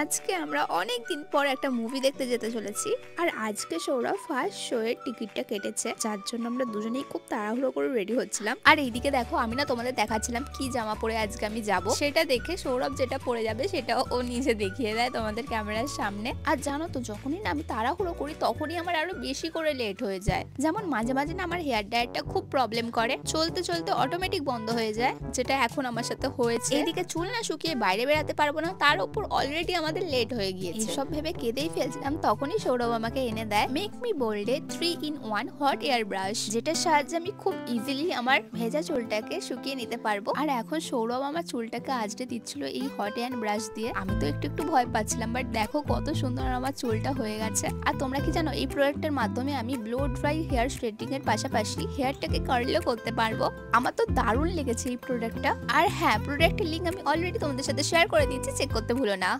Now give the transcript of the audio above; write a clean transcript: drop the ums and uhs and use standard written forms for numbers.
আজকে আমরা অনেক দিন পর একটা মুভি দেখতে যেতে চলেছি। আর আজকে সৌরভ ফার্স্ট শো এর টিকিটটা কেটেছে, যার জন্য আমরা দুজনেই খুব তাড়াহুড়ো করে রেডি হচ্ছিলাম। আর এইদিকে দেখো, আমি না তোমাদের দেখাচ্ছিলাম কি জামা পরে আজকে আমি যাব। সেটা দেখে সৌরভ যেটা পরে যাবে সেটা ও নিজে দেখিয়ে দেয় তোমাদের ক্যামেরার সামনে। আর জানো তো, যখনই না আমি তাড়াহুড়ো করি তখনই আমার আরো বেশি করে লেট হয়ে যায়। যেমন মাঝে মাঝে না আমার হেয়ার ড্রায়ারটা খুব প্রবলেম করে, চলতে চলতে অটোমেটিক বন্ধ হয়ে যায়, যেটা এখন আমার সাথে হয়েছে। এইদিকে চুল না শুকিয়ে বাইরে বেরাতে পারবো না, তার উপর অলরেডি আমাদের লেট হয়ে গিয়েছে। সব ভেবে কেঁদেই ফেলছিলাম, তখনই সৌরভ আমাকে এনে দেয় মেক মি বোল্ডে 3-in-1 হট এয়ার ব্রাশ, যেটার সাহায্যে আমি খুব ইজিলি আমার ভেজা চুলটাকে শুকিয়ে নিতে পারবো। আর এখন সৌরভ আমার চুলটাকে আঁচড়ে দিচ্ছিল এই হট এয়ার ব্রাশ দিয়ে। আমি তো একটু একটু ভয় পাচ্ছিলাম, বাট দেখো কত সুন্দর আমার চুলটা হয়ে গেছে। আর তোমরা কি জানো, এই প্রোডাক্টের মাধ্যমে আমি ব্লো ড্রাই হেয়ার স্ট্রেটিং এর পাশাপাশি হেয়ারটাকে কার্লও করতে পারবো। আমার তো দারুণ লেগেছে এই প্রোডাক্টটা। আর হ্যাঁ, প্রোডাক্টের লিঙ্ক আমি অলরেডি তোমাদের সাথে শেয়ার করে দিয়েছি, চেক করতে ভুলো না।